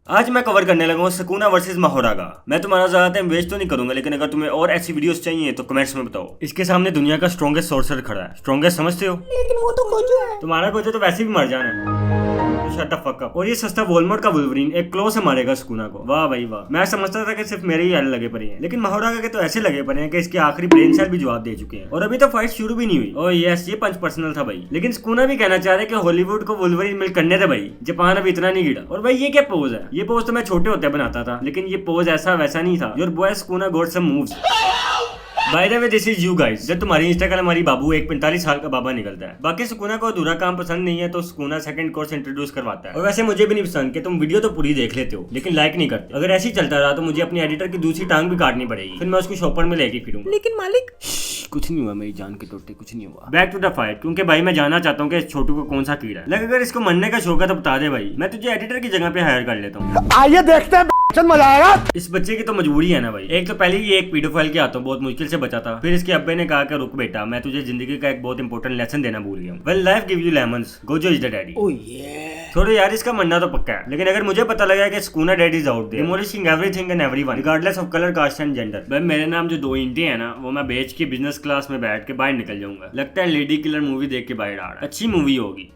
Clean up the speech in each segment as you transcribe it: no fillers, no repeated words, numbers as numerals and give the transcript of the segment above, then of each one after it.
आज मैं कवर करने लगा हूँ सुकुना वर्सेस महारागा। मैं तुम्हारा ज्यादा टाइम वेस्ट तो नहीं करूंगा, लेकिन अगर तुम्हें और ऐसी वीडियोस चाहिए तो कमेंट्स में बताओ। इसके सामने दुनिया का स्ट्रॉन्गेस्ट सोर्सर खड़ा है। स्ट्रॉन्गेस्ट समझते हो? लेकिन वो तो गोजो है। तुम्हारा गोजो तो वैसे भी मर जाना है। तो शट अप फक अप। और ये सस्ता वोलमार्ट का वुल्वरीन एक क्लो से मारेगा सुकुना को। वाह भाई वाह। मैं समझता था कि सिर्फ मेरे ही हल लगे पड़े हैं, लेकिन महारागा के तो ऐसे लगे पड़े हैं कि इसके आखिरी ब्रेन सेल भी जवाब दे चुके हैं और अभी तो फाइट शुरू भी नहीं हुई। और यस, ये पंच पर्सनल था भाई। लेकिन सुकुना भी कहना चाह रहे कि हॉलीवुड को वुल्वरीन मिल करने थे भाई। जापान अभी इतना नहीं गिरा। और भाई ये क्या पोज है? ये पोज तो मैं छोटे होते बनाता था, लेकिन ये पोज ऐसा वैसा नहीं था। Your boy Sukuna got some moves. By the way this is you guys. जब तुम्हारी इंस्टाग्राम हमारी बाबू एक 45 साल का बाबा निकलता है। बाकी सुकुना को अधूरा काम पसंद नहीं है तो सुकुना सेकंड कोर्स इंट्रोड्यूस करवाता है। और वैसे मुझे भी नहीं पसंद कि तुम वीडियो तो पूरी देख लेते हो लेकिन लाइक नहीं करते। अगर ऐसे ही चलता रहा तो मुझे अपने एडिटर की दूसरी टांग भी काटनी पड़ेगी, फिर मैं उसको शॉपर में लेके फिरूंगा। लेकिन मालिक कुछ नहीं हुआ, मेरी जान के टोटे कुछ नहीं हुआ। बैक टू द फाइट, क्योंकि भाई मैं जानना चाहता हूँ कि इस छोटू को कौन सा कीड़ा है। लग अगर इसको मरने का शौक है तो बता दे भाई, मैं तुझे एडिटर की जगह पे हायर कर लेता हूँ। आइए देखते हैं, मजा आएगा। इस बच्चे की तो मजबूरी है ना भाई। एक तो पहले ये एक पीडोफाइल के हाथों बहुत मुश्किल से बचा था, फिर इसके अब्बे ने कहा कि रुक बेटा, मैं तुझे जिंदगी का एक बहुत इंपॉर्टेंट लेसन देना भूल गया हूँ। Well life give you lemons, Gojo is the daddy. Oh ये थोड़े यार इसका मरना तो पक्का है, लेकिन अगर मुझे पता लगा कि Sukuna daddy is out there demolishing everything and everyone regardless of colour, caste and gender. भाई मेरे नाम जो 2 ईंटें हैं ना, वो मैं बेच के बिजनेस क्लास में बैठ के बाहर निकल जाऊंगा। लगता है लेडी किलर मूवी देख के बाहर आ रहा है। अच्छी मूवी होगी।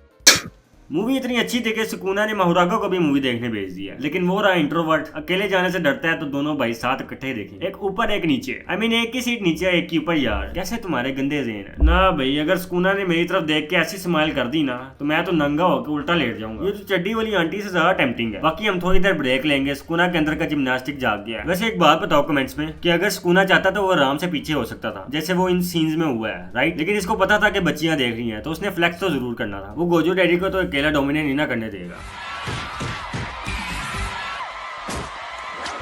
मूवी इतनी अच्छी थी कि सुकुना ने महारागा को भी मूवी देखने भेज दिया, लेकिन वो रहा इंट्रोवर्ट, अकेले जाने से डरता है। तो दोनों भाई साथ इकट्ठे देखें, एक ऊपर एक नीचे। आई मीन एक की सीट नीचे एक की ऊपर। यार कैसे तुम्हारे गंदे ज़हन है ना भाई। अगर सुकुना ने मेरी तरफ देख के ऐसी स्माइल कर दी ना तो मैं तो नंगा होकर उल्टा लेट जाऊंगा। ये तो चड्डी वाली आंटी से ज्यादा टेम्पटिंग है। बाकी हम थोड़ी देर ब्रेक लेंगे। सुकुना के अंदर का जिम्नास्टिक जाग गया है। वैसे एक बात बताओ कमेंट्स में कि अगर सुकुना चाहता तो वो आराम से पीछे हो सकता था, जैसे वो इन सीन्स में हुआ है, राइट। लेकिन इसको पता था कि बच्चियां देख रही हैं, तो उसने फ्लेक्स तो जरूर करना था। वो गोजो डैडी को तो अकेला डोमिनेट नहीं ना करने देगा।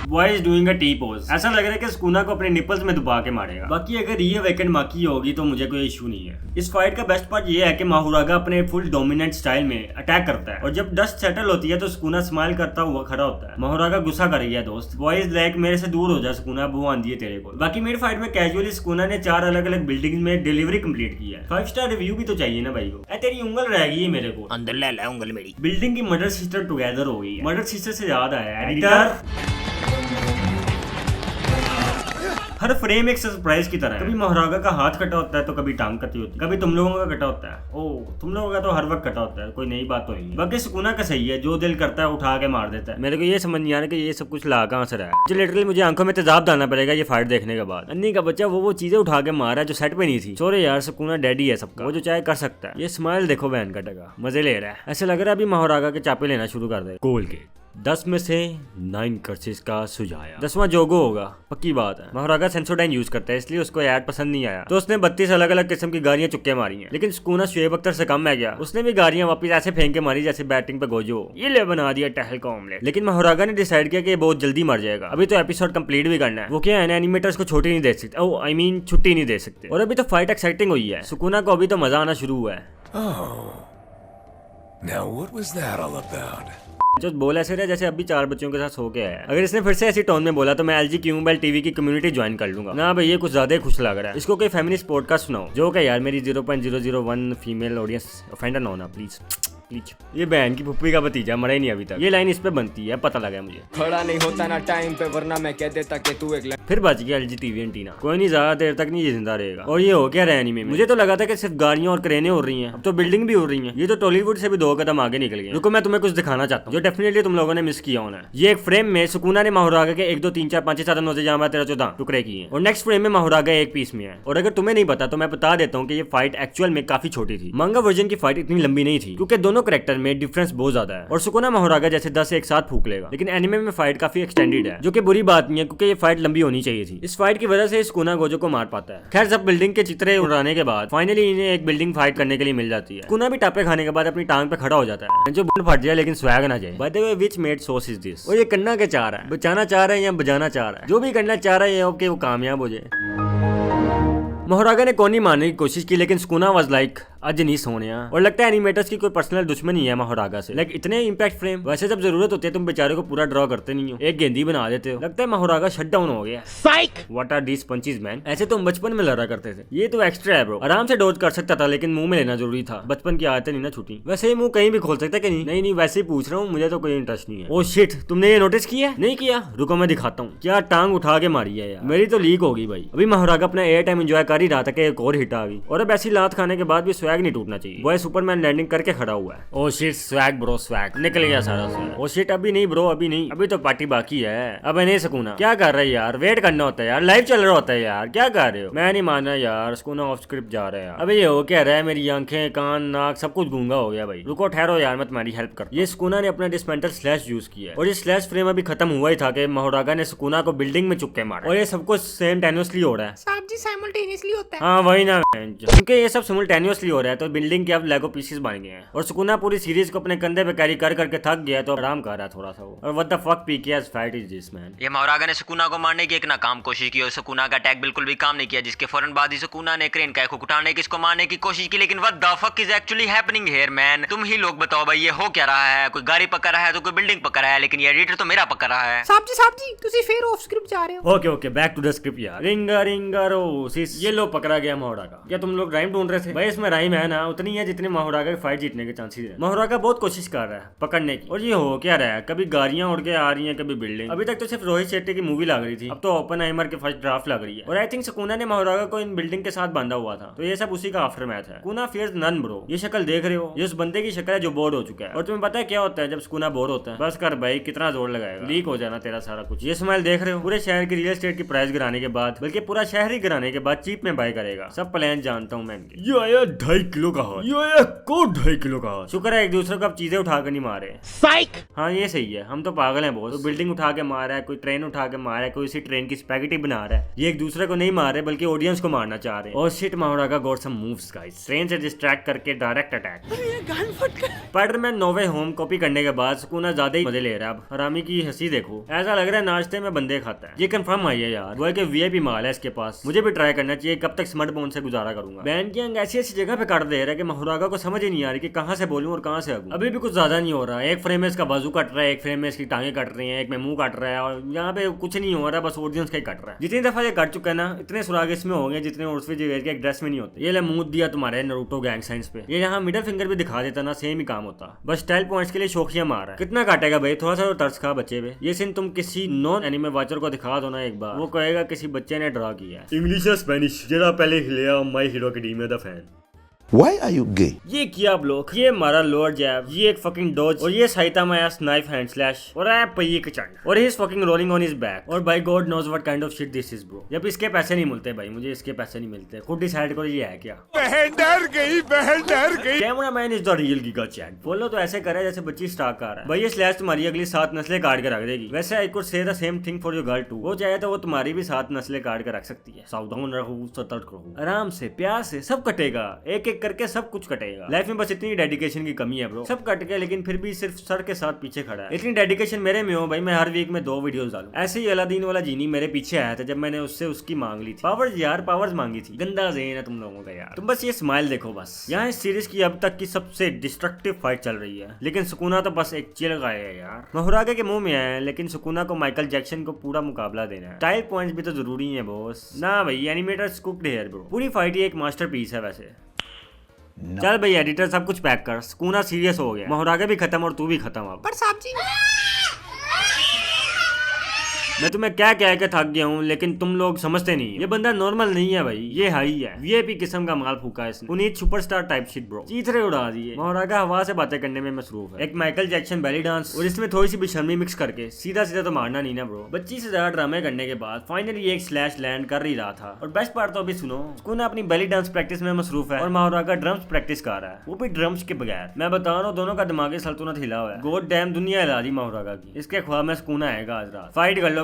Boy is doing a T pose. ऐसा लग रहा है कि सुकुना को अपने निपल्स में दबा के मारेगा। बाकी अगर ये वेकेंट माकी होगी तो मुझे कोई इशू नहीं है। इस फाइट का बेस्ट पार्ट ये है कि महारागा अपने फुल डोमिनेंट स्टाइल में अटैक करता है और जब डस्ट सेटल होती है तो सुकुना स्माइल करता हुआ खड़ा होता है। महारागा गुस्सा कर गया दोस्त। बॉय इज लाइक मेरे से दूर हो जा सुकुना, वो आंधी है तेरे को। बाकी मेरी फाइट में कैजुअली सुकुना ने 4 अलग अलग बिल्डिंग में डिलीवरी कंप्लीट की है। 5 स्टार रिव्यू भी तो चाहिए ना भाई को। तेरी उंगल रह गई है मेरे को, अंदर ले ले उंगल मेरी। बिल्डिंग की मर्डर सिस्टर टुगेदर हो गई है। मर्डर सिस्टर से याद आया एडिटर, हर फ्रेम एक सरप्राइज की तरह है। कभी महारागा का हाथ कटा होता है तो कभी टांग कटी होती है, कभी तुम लोगों का कटा होता है। ओह, तुम लोगों का तो हर वक्त कटा होता है, कोई नई बात तो नहीं है। बाकी सुकुना का सही है, जो दिल करता है उठा के मार देता है। मेरे को ये समझ नहीं आ रहा कि ये सब कुछ ला कहां से रहा है। जो लिटरली मुझे आंखों में तेजाब डालना पड़ेगा ये फाइट देखने के बाद। अन्नी का बच्चा वो चीजें उठा के मारा है जो सेट पे नहीं थी। सॉरी यार, सुकुना डैडी है सबका, वो जो चाहे कर सकता है। ये स्माइल देखो बहन का टका, मजे ले रहा है। ऐसे लग रहा है अभी महारागा के चापे लेना शुरू कर दे। कोलगेट 10 में से 9 कर्सेस का सुझाया, 10वां जोगो होगा, पक्की बात है। महारागा सेंसोडाइन यूज करता है इसलिए उसको ऐड पसंद नहीं आया, तो उसने 32 अलग अलग किस्म की गाड़ियां चुक्के मारी हैं। लेकिन सुकुना शुएब अख्तर से कम है क्या? उसने भी गाड़ियां वापस ऐसे फेंक के मारी जैसे बैटिंग पे गोजो। ये ले बना दिया टहल का ऑमलेट। लेकिन महारागा ने डिसाइड किया कि ये बहुत जल्दी मर जाएगा। अभी तो एपिसोड कंप्लीट भी करना है। वो क्या है ना, एनिमेटर्स को छुट्टी नहीं दे सकते। ओ आई मीन छुट्टी नहीं दे सकते। और अभी तो फाइट एक्साइटिंग हुई है। सुकुना को अभी तो मजा आना शुरू हुआ है। Now what was that all about? जो बोल ऐसे रहा जैसे अभी 4 बच्चों के साथ सो के आया। अगर इसने फिर से ऐसी टोन में बोला तो मैं LG क्यू मोबाइल टीवी की कम्युनिटी ज्वाइन कर लूंगा ना भाई। ये कुछ ज्यादा ही खुश लग रहा है। इसको कोई फेमिनिस्ट पॉडकास्ट सुनाओ जो क्या यार, मेरी 0.001 फीमेल ऑडियंस ऑफेंडर ना होना प्लीज प्लीज। ये बहन की फुप्पी का भतीजा मरा ही नहीं अभी तक। ये लाइन इस पे बनती है, पता लगा मुझे। खड़ा नहीं होता ना टाइम पे, वरना मैं कह देता कि तू एक फिर बच गया LG टीवी एंटीना। कोई नहीं, ज्यादा देर तक नहीं जिंदा रहेगा। और ये हो क्या रहा है एनीमे में? मुझे तो लगा था कि सिर्फ गाड़ियां और क्रेनें हो रही हैं, अब तो बिल्डिंग भी हो रही हैं। ये तो टॉलीवुड से भी 2 कदम आगे निकल गए। रुको मैं तुम्हें कुछ दिखाना चाहता हूँ जो डेफिनेटली तुम लोगों ने मिस किया होना है। ये एक फ्रेम में सुकुना ने महारागा के 1 2 3 4 5 6 7 8 9 10 11 12 13 14 टुकड़े किए हैं और नेक्स्ट फ्रेम में महारागा एक पीस में है। और अगर तुम्हें नहीं पता तो मैं बता देता हूँ कि ये फाइट एक्चुअल में काफी छोटी थी। मांगा वर्जन की फाइट इतनी लंबी नहीं थी क्योंकि दोनों कैरेक्टर में डिफरेंस बहुत ज्यादा है और सुकुना महारागा जैसे 10 एक साथ फूक लेगा। लेकिन एनिमे में फाइट काफी एक्सटेंडेड है, जो कि बुरी बात नहीं है क्योंकि ये फाइट लंबी होनी चाहिए थी। इस फाइट की वजह से सुकुना गोजो को मार पाता है। खैर सब बिल्डिंग के चित्रे उड़ाने के बाद फाइनली इन्हें एक बिल्डिंग फाइट करने के लिए मिल जाती है। सुकुना भी टापे खाने के बाद अपनी टांग पे खड़ा हो जाता है जो बुंड फट जाए लेकिन स्वैग ना जाए। Bye the way which made sauce is this? और ये करना क्या चाह रहा है? बचाना चाह रहा है या बजाना चाह रहा है? जो भी करना चाह रहा है ओके वो कामयाब हो जाए। महारागा ने कोनी मारने की कोशिश की लेकिन सुकुना वाज लाइक आज नहीं सोने। और लगता है एनिमेटर्स की कोई पर्सनल दुश्मनी है महारागा से। लाइक इतने इंपैक्ट फ्रेम। वैसे जब जरूरत होती है तुम बेचारे को पूरा ड्रॉ करते नहीं हो, एक गेंदी बना देते हो। लगता है महारागा शट डाउन हो गया। What are these punches man. ऐसे तुम बचपन में लड़ा करते थे, ये तो एक्स्ट्रा है ब्रो। आराम से डोज कर सकता था लेकिन मुंह में लेना जरूरी था। बचपन की आदतें नहीं ना छूटी। वैसे ही मुंह कहीं भी खोल सकता है कि नहीं? नहीं वैसे ही पूछ रहा हूँ, मुझे तो कोई इंटरेस्ट नहीं है। ओ शिट, तुमने ये नोटिस किया? नहीं किया? रुको मैं दिखाता हूँ। क्या टांग उठा के मारी है यार, मेरी तो लीक होगी भाई। अभी महारागा अपना एयर टाइम एंजॉय कर ही रहा था कि एक और हिट आ गई। और अब ऐसी लात खाने के बाद भी स्वैग नहीं टूटना चाहिए। वो सुपरमैन लैंडिंग करके खड़ा हुआ है। Oh shit, swag bro, swag निकल गया सारा स्वैग। ओ शिट, अभी नहीं ब्रो, अभी नहीं, अभी तो पार्टी बाकी है। अब नहीं सुकूना, क्या कर रहा है यार? वेट करना होता है यार, लाइव चल रहा होता है यार, क्या कर रहे हो? मैं नहीं मान रहा यार, सुकूना ऑफ स्क्रिप्ट जा रहा है यार। अबे ये हो क्या रहा है? मेरी आंखें, कान, नाक सब कुछ गूंगा हो गया भाई। रुको ठहरो यार, मैं तुम्हारी हेल्प कर। ये सुकूना ने अपना डिस्मेंटल स्लैश यूज किया है और ये स्लैश फ्रेम अभी खत्म हुआ ही था कि महारागा ने सुकूना को बिल्डिंग में चुक्के मारा। और ये सब कुछ सिमल्टेनियसली हो रहा है। साहब जी साइमल्टेनियसली होता है। हाँ वही ना, क्योंकि ये सब सिमल्टेनियसली हो रहा है तो बिल्डिंग के अब लेगो पीसेस बन गए हैं। और सुकूना पूरी सीरीज को अपने कंधे पे कैरी कर करके थक गया तो आराम कर रहा है थोड़ा सा वो। और what the fuck PKS fight is this man. ये महारागा ने सुकूना को मारने की एक नाकाम कोशिश की और सुकूना का अटैक बिल्कुल भी काम नहीं किया, जिसके फौरन बाद ही सुकूना ने क्रेन का उठाने की इसको मारने की कोशिश की। लेकिन what the fuck is actually happening here man? तुम ही लोग बताओ भाई, ये हो क्या रहा है? कोई गाड़ी पकड़ रहा है तो कोई बिल्डिंग पकड़ रहा है, लेकिन ये एडिटर तो मेरा पकड़ रहा है। साहब जी तुसी फिर ऑफ स्क्रिप्ट जा रहे हो। Okay back to the script यार। रिंगा रिंगा रोसिस, ये लो पकड़ा गया महारागा। क्या तुम लोग राइम ढूंढ रहे थे? भाई इसमें राइम है ना, उतनी है जितने महारागा की फाइट जीतने के चांसेस है। महारागा बहुत कोशिश कर रहा है पकड़ने की। और ये हो क्या रहा है? कभी गाड़ियां उड़ के आ रही हैं, कभी बिल्डिंग। अभी तक तो सिर्फ रोहित शेट्टी की मूवी लग रही थी, अब तो ओपनहाइमर के फर्स्ट ड्राफ्ट लग रही है। और आई थिंक सुकूना ने महारागा को इन बिल्डिंग के साथ बांधा हुआ था, तो ये सब उसी का आफ्टर मैथ है। सुकूना फियर्स नन ब्रो। ये शक्ल देख रहे हो? ये उस बंदे की शक्ल है जो बोर हो चुका है। और तुम्हें पता है क्या होता है जब सुकूना बोर होता है? बस कर भाई, कितना जोर लगाएगा, लीक हो जाना तेरा सारा कुछ। ये स्माइल देख रहे हो? पूरे शहर की रियल एस्टेट की प्राइस गिराने के बाद, बल्कि पूरा शहर ही गिराने के बाद चीप में बाय करेगा। सब प्लान जानता हूँ मैं इनके। ये आया 2.5 किलो का हाथ, ये आया को 2.5 किलो का हाथ। शुक्र है एक दूसरे को अब चीजें उठा कर नहीं मारे। हाँ ये सही है, हम तो पागल हैं बहुत। तो बिल्डिंग उठा के मार रहा है, कोई ट्रेन उठा के मार रहा है, कोई इसी ट्रेन की स्पैगेटी बना रहा है। ये एक दूसरे को नहीं मार रहे बल्कि ऑडियंस को मारना चाह रहे हैं। और shit, Mahoraga got some moves guys. Train से डिस्ट्रैक्ट करके direct attack. Spiderman no way home copy करने के बाद सुकूना ज्यादा ही मजे ले रहा है। अब हरामी की हंसी देखो, ऐसा लग रहा है नाश्ते में बंदे खाता है। ये कंफर्म आई है यार, वो के वीआईपी माल है इसके पास। मुझे भी ट्राई करना चाहिए, कब तक स्मार्ट फोन से गुजारा करूंगा। बैंड की अंग ऐसी ऐसी जगह पे काट दे रहा है कि महारागा को समझ ही नहीं आ रही कि कहां से बोलूं और कहां से आगूं। अभी भी कुछ ज्यादा नहीं हो रहा है। एक फ्रेम में इसका बाजू कट रहा है, एक फ्रेम में इसकी टांगे कट रही हैं, एक में मुंह कट रहा है, और यहाँ पे कुछ नहीं हो रहा, बस ऑडियंस का ही कट रहा है। जितनी दफा ये कट चुका है ना, इतने सुराग इसमें हो गए जितने उर्फी जवेद के एक ड्रेस में नहीं होते। ये ले मुंह दिया तुम्हारे नारुतो गैंग साइंस पे। ये यहाँ मिडिल फिंगर भी दिखा देता ना, सेम ही काम होता। बस स्टाइल पॉइंट्स के लिए शोखियां मार रहा है। कितना काटेगा भाई, थोड़ा सा तो तरस खा बच्चे पे। ये सीन तुम किसी नॉन एनिमे वाचर को दिखा दो ना एक बार, वो कहेगा किसी बच्चे ने ड्रा किया है। इंग्लिश या स्पेनिश, जरा पहले हिलिया my hero academia the fan. Why are you gay? ये किया ब्लॉक, ये मारा लोअर जैब, ये एक फकिंग डॉज, और ये Saitama's knife hand slash, और है पहिए के चंड, और he is fucking rolling on his back. और भाई god knows what kind of shit this is bro. जब इसके पैसे नहीं मिलते भाई, मुझे इसके पैसे नहीं मिलते, खुद डिसाइड करो ये है क्या। बहन डर गई। Camera man is the real giga chad. बोलो तो ऐसे करे जैसे बच्ची स्टार्क कर रहा है। भाई ये स्लैश तुम्हारी अगली 7 नस्लें काट के रख देगी। वैसे I could say the same thing for your girl too. वो चाहे तो वो तुम्हारी भी 7 नस्लें काट के रख सकती है। सावधान रहो, सतर्क रहो, आराम से प्यार से सब कटेगा, एक एक करके सब कुछ कटेगा। लाइफ में बस इतनी डेडिकेशन की कमी है ब्रो। सब कट गया लेकिन फिर भी सिर्फ सर के साथ पीछे खड़ा है। इतनी डेडिकेशन मेरे में हो भाई, मैं हर वीक में 2 वीडियोस डालूं। ऐसे ही अलादीन वाला जीनी मेरे पीछे आया था जब मैंने उससे उसकी मांग ली थी पावर्स यार, पावर्स मांगी थी। गंदा ज़हन है तुम लोगों का यार। तुम बस ये स्माइल देखो बस। यहाँ इस सीरीज की अब तक की सबसे डिस्ट्रक्टिव फाइट चल रही है, लेकिन सुकूना तो बस एक चिल गाय है यार। महारागा के मुंह में है, लेकिन सुकूना को माइकल जैक्सन को पूरा मुकाबला देना है। टाइल पॉइंट्स भी तो जरूरी है बॉस ना भाई। एनिमेटर्स कुक्ड है ब्रो। पूरी फाइट ही एक मास्टरपीस है वैसे। चल भाई एडिटर सब कुछ पैक कर, सुकूना सीरियस हो गया। महारागा भी खत्म और तू भी खत्म। अब पर साहब जी मैं तुम्हें क्या कह के थक गया हूँ, लेकिन तुम लोग समझते नहीं। ये बंदा नॉर्मल नहीं है भाई, ये हाई है, वीआईपी किस्म का माल फूका है इसने। Puneet superstar type shit bro. चीथरे उड़ा दिए। महारागा हवा से बातें करने में मसरूफ है। एक माइकल जैक्सन बेली डांस और इसमें थोड़ी सी बेशर्मी मिक्स करके सीधा सीधा तो मारना नहीं ना ब्रो। बच्ची से ज्यादा ड्रामे करने के बाद फाइनली एक स्लैश लैंड कर ही रहा था। और बेस्ट पार्ट तो अभी सुनो, सुकूना अपनी बेली डांस प्रैक्टिस में मसरूफ है और महारागा ड्रम्स प्रैक्टिस कर रहा है, वो भी ड्रम्स के बगैर। मैं बता रहा हूँ दोनों का दिमागी सल्तनत हिला हुआ है। गॉड डैम दुनिया हिला दी महारागा की। इसके ख्वाब में सुकूना आएगा आज रात। फाइट कर लो